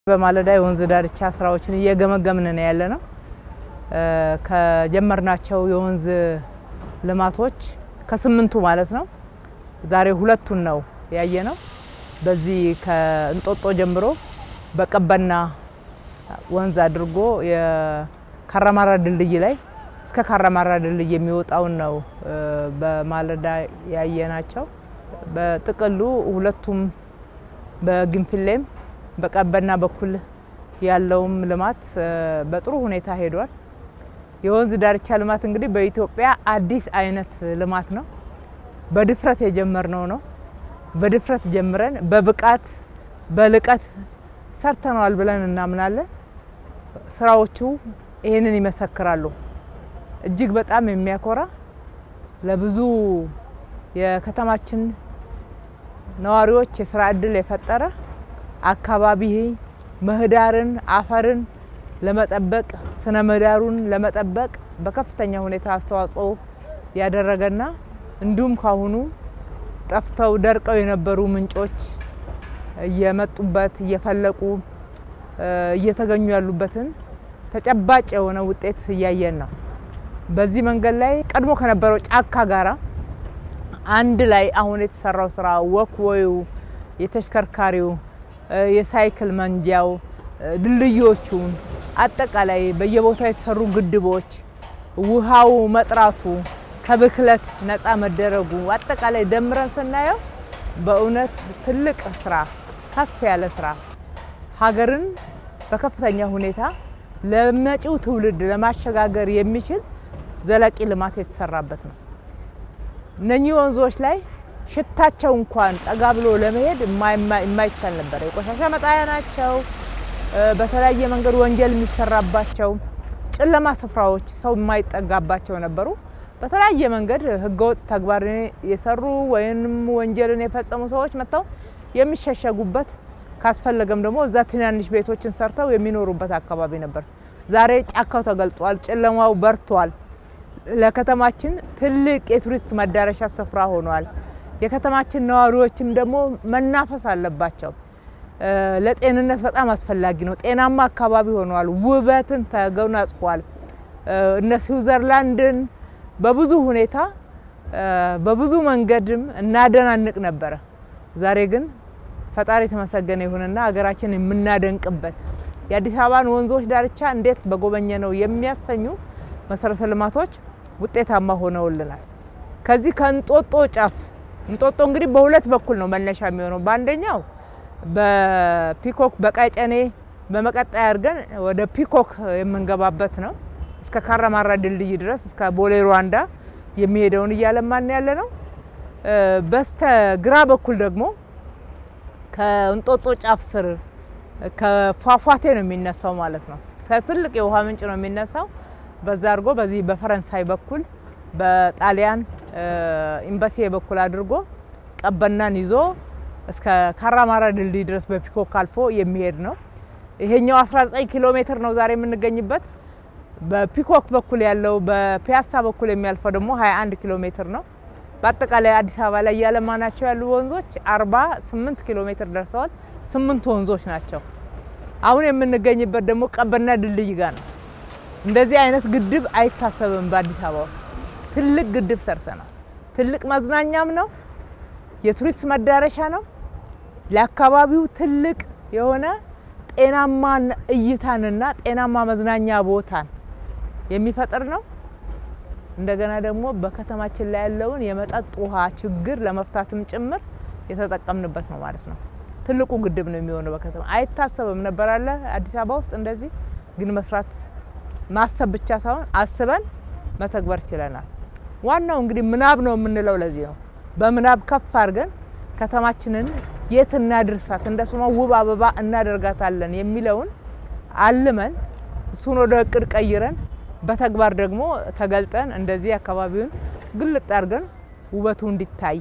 በማለዳ የወንዝ ዳርቻ ስራዎችን እየገመገምን ነው ያለነው። ከጀመርናቸው የወንዝ ልማቶች ከስምንቱ ማለት ነው ዛሬ ሁለቱን ነው ያየነው። በዚህ ከእንጦጦ ጀምሮ በቀበና ወንዝ አድርጎ የካራማራ ድልድይ ላይ እስከ ካራማራ ድልድይ የሚወጣውን ነው በማለዳ ያየናቸው። በጥቅሉ ሁለቱም በግንፍሌም በቀበና በኩል ያለውም ልማት በጥሩ ሁኔታ ሄዷል። የወንዝ ዳርቻ ልማት እንግዲህ በኢትዮጵያ አዲስ አይነት ልማት ነው። በድፍረት የጀመርነው ነው። በድፍረት ጀምረን በብቃት በልቀት ሰርተናል ብለን እናምናለን። ስራዎቹ ይሄንን ይመሰክራሉ። እጅግ በጣም የሚያኮራ ለብዙ የከተማችን ነዋሪዎች የስራ እድል የፈጠረ አካባቢ ምህዳርን አፈርን ለመጠበቅ ስነ ምህዳሩን ለመጠበቅ በከፍተኛ ሁኔታ አስተዋጽኦ ያደረገና እንዲሁም ካሁኑ ጠፍተው ደርቀው የነበሩ ምንጮች እየመጡበት እየፈለቁ እየተገኙ ያሉበትን ተጨባጭ የሆነ ውጤት እያየን ነው። በዚህ መንገድ ላይ ቀድሞ ከነበረው ጫካ ጋራ አንድ ላይ አሁን የተሰራው ስራ ወክወዩ የተሽከርካሪው የሳይክል መንጃው ድልድዮቹን አጠቃላይ በየቦታው የተሰሩ ግድቦች ውሃው መጥራቱ ከብክለት ነፃ መደረጉ አጠቃላይ ደምረን ስናየው በእውነት ትልቅ ስራ ከፍ ያለ ስራ ሀገርን በከፍተኛ ሁኔታ ለመጪው ትውልድ ለማሸጋገር የሚችል ዘላቂ ልማት የተሰራበት ነው። እነኚህ ወንዞች ላይ ሽታቸው እንኳን ጠጋ ብሎ ለመሄድ የማይቻል ነበር። የቆሻሻ መጣያ ናቸው። በተለያየ መንገድ ወንጀል የሚሰራባቸው ጨለማ ስፍራዎች ሰው የማይጠጋባቸው ነበሩ። በተለያየ መንገድ ህገወጥ ተግባር የሰሩ ወይም ወንጀልን የፈጸሙ ሰዎች መጥተው የሚሸሸጉበት ካስፈለገም ደግሞ እዛ ትናንሽ ቤቶችን ሰርተው የሚኖሩበት አካባቢ ነበር። ዛሬ ጫካው ተገልጧል፣ ጨለማው በርቷል። ለከተማችን ትልቅ የቱሪስት መዳረሻ ስፍራ ሆኗል። የከተማችን ነዋሪዎችም ደግሞ መናፈስ አለባቸው። ለጤንነት በጣም አስፈላጊ ነው። ጤናማ አካባቢ ሆኗል። ውበትን ተጎናጽፏል። እነ ስዊዘርላንድን በብዙ ሁኔታ በብዙ መንገድም እናደናንቅ ነበረ። ዛሬ ግን ፈጣሪ የተመሰገነ ይሁንና ሀገራችን የምናደንቅበት የአዲስ አበባን ወንዞች ዳርቻ እንዴት በጎበኘ ነው የሚያሰኙ መሰረተ ልማቶች ውጤታማ ሆነውልናል። ከዚህ ከእንጦጦ ጫፍ እንጦጦ እንግዲህ በሁለት በኩል ነው መነሻ የሚሆነው። በአንደኛው በፒኮክ በቀጨኔ በመቀጣይ አድርገን ወደ ፒኮክ የምንገባበት ነው። እስከ ካራማራ ድልድይ ድረስ እስከ ቦሌ ሩዋንዳ የሚሄደውን እያለማን ያለ ነው። በስተ ግራ በኩል ደግሞ ከእንጦጦ ጫፍ ስር ከፏፏቴ ነው የሚነሳው ማለት ነው። ከትልቅ የውሃ ምንጭ ነው የሚነሳው። በዛ አድርጎ በዚህ በፈረንሳይ በኩል በጣሊያን ኤምባሲ በኩል አድርጎ ቀበናን ይዞ እስከ ካራማራ ድልድይ ድረስ በፒኮክ አልፎ የሚሄድ ነው። ይሄኛው 19 ኪሎ ሜትር ነው ዛሬ የምንገኝበት። በፒኮክ በኩል ያለው በፒያሳ በኩል የሚያልፈው ደግሞ 21 ኪሎ ሜትር ነው። በአጠቃላይ አዲስ አበባ ላይ ያለማናቸው ያሉ ወንዞች 48 ኪሎ ሜትር ደርሰዋል። 8 ወንዞች ናቸው። አሁን የምንገኝበት ደግሞ ቀበና ድልድይ ጋር ነው። እንደዚህ አይነት ግድብ አይታሰብም በአዲስ አበባ ውስጥ። ትልቅ ግድብ ሰርተናል። ትልቅ መዝናኛም ነው፣ የቱሪስት መዳረሻ ነው። ለአካባቢው ትልቅ የሆነ ጤናማ እይታንና ጤናማ መዝናኛ ቦታን የሚፈጥር ነው። እንደገና ደግሞ በከተማችን ላይ ያለውን የመጠጥ ውሃ ችግር ለመፍታትም ጭምር የተጠቀምንበት ነው ማለት ነው። ትልቁ ግድብ ነው የሚሆነው በከተማ። አይታሰብም ነበር አለ አዲስ አበባ ውስጥ እንደዚህ ግን መስራት ማሰብ ብቻ ሳይሆን አስበን መተግበር ችለናል። ዋናው እንግዲህ ምናብ ነው የምንለው ለዚህ ነው። በምናብ ከፍ አድርገን ከተማችንን የት እናድርሳት እንደስሟ ውብ አበባ እናደርጋታለን የሚለውን አልመን እሱን ወደ እቅድ ቀይረን በተግባር ደግሞ ተገልጠን እንደዚህ አካባቢውን ግልጥ አድርገን ውበቱ እንዲታይ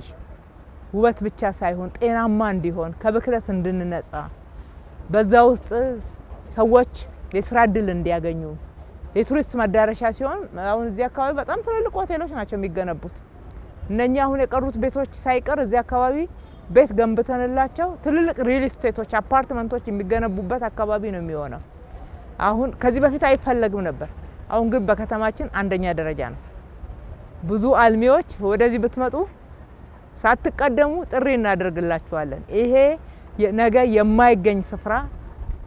ውበት ብቻ ሳይሆን ጤናማ እንዲሆን ከብክለት እንድንነጻ በዛ ውስጥ ሰዎች የስራ እድል እንዲያገኙ የቱሪስት መዳረሻ ሲሆን አሁን እዚህ አካባቢ በጣም ትልልቅ ሆቴሎች ናቸው የሚገነቡት። እነኛ አሁን የቀሩት ቤቶች ሳይቀር እዚህ አካባቢ ቤት ገንብተንላቸው ትልልቅ ሪል ስቴቶች አፓርትመንቶች የሚገነቡበት አካባቢ ነው የሚሆነው። አሁን ከዚህ በፊት አይፈለግም ነበር። አሁን ግን በከተማችን አንደኛ ደረጃ ነው። ብዙ አልሚዎች ወደዚህ ብትመጡ ሳትቀደሙ ጥሪ እናደርግላችኋለን። ይሄ ነገ የማይገኝ ስፍራ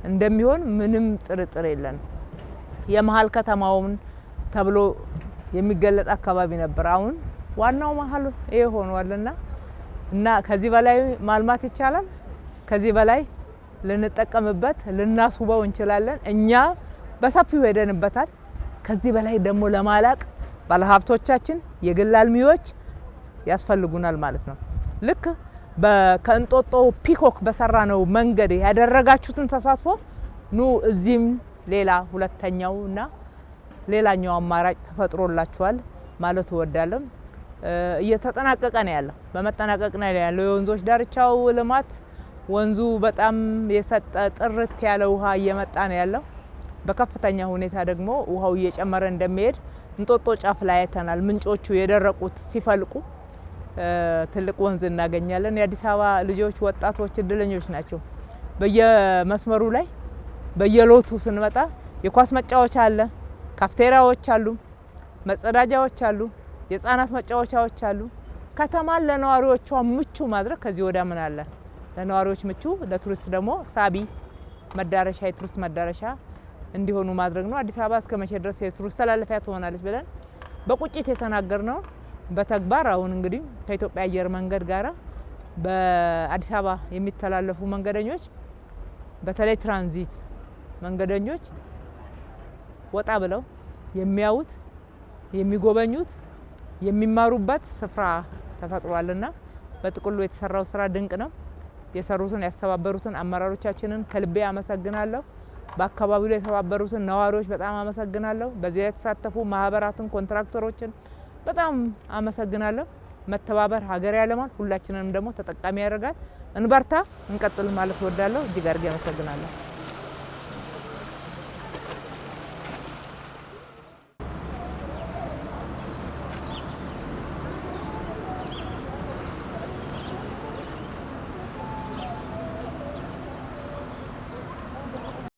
እንደሚሆን ምንም ጥርጥር የለንም። የመሀል ከተማውን ተብሎ የሚገለጽ አካባቢ ነበር። አሁን ዋናው መሀል ይሄ ሆኗልና እና ከዚህ በላይ ማልማት ይቻላል። ከዚህ በላይ ልንጠቀምበት ልናስውበው እንችላለን። እኛ በሰፊው ሄደንበታል። ከዚህ በላይ ደግሞ ለማላቅ ባለሀብቶቻችን የግል አልሚዎች ያስፈልጉናል ማለት ነው። ልክ ከእንጦጦ ፒኮክ በሰራነው መንገድ ያደረጋችሁትን ተሳትፎ ኑ እዚህም ሌላ ሁለተኛውና ሌላኛው አማራጭ ተፈጥሮላችኋል ማለት እወዳለሁ። እየተጠናቀቀ ነው ያለው፣ በመጠናቀቅ ነው ያለው የወንዞች ዳርቻው ልማት። ወንዙ በጣም የሰጠ ጥርት ያለ ውሃ እየመጣ ነው ያለው። በከፍተኛ ሁኔታ ደግሞ ውሃው እየጨመረ እንደሚሄድ እንጦጦ ጫፍ ላይ አይተናል። ምንጮቹ የደረቁት ሲፈልቁ ትልቅ ወንዝ እናገኛለን። የአዲስ አበባ ልጆች ወጣቶች እድለኞች ናቸው። በየመስመሩ ላይ በየሎቱ ስንመጣ የኳስ መጫወቻ አለ፣ ካፍቴሪያዎች አሉ፣ መጸዳጃዎች አሉ፣ የህፃናት መጫወቻዎች አሉ። ከተማን ለነዋሪዎቿ ምቹ ማድረግ ከዚህ ወዲያ ምን አለ? ለነዋሪዎች ምቹ፣ ለቱሪስት ደግሞ ሳቢ መዳረሻ የቱሪስት መዳረሻ እንዲሆኑ ማድረግ ነው። አዲስ አበባ እስከ መቼ ድረስ የቱሪስት ተላለፊያ ትሆናለች ብለን በቁጭት የተናገርነው በተግባር አሁን እንግዲህ ከኢትዮጵያ አየር መንገድ ጋራ በአዲስ አበባ የሚተላለፉ መንገደኞች በተለይ ትራንዚት መንገደኞች ወጣ ብለው የሚያዩት የሚጎበኙት የሚማሩበት ስፍራ ተፈጥሯልና በጥቅሉ የተሰራው ስራ ድንቅ ነው። የሰሩትን ያስተባበሩትን አመራሮቻችንን ከልቤ አመሰግናለሁ። በአካባቢው ላይ የተባበሩትን ነዋሪዎች በጣም አመሰግናለሁ። በዚህ የተሳተፉ ማህበራትን፣ ኮንትራክተሮችን በጣም አመሰግናለሁ። መተባበር ሀገር ያለማል፣ ሁላችንንም ደግሞ ተጠቃሚ ያደርጋል። እንበርታ፣ እንቀጥል ማለት እወዳለሁ። እጅግ አድርጌ አመሰግናለሁ።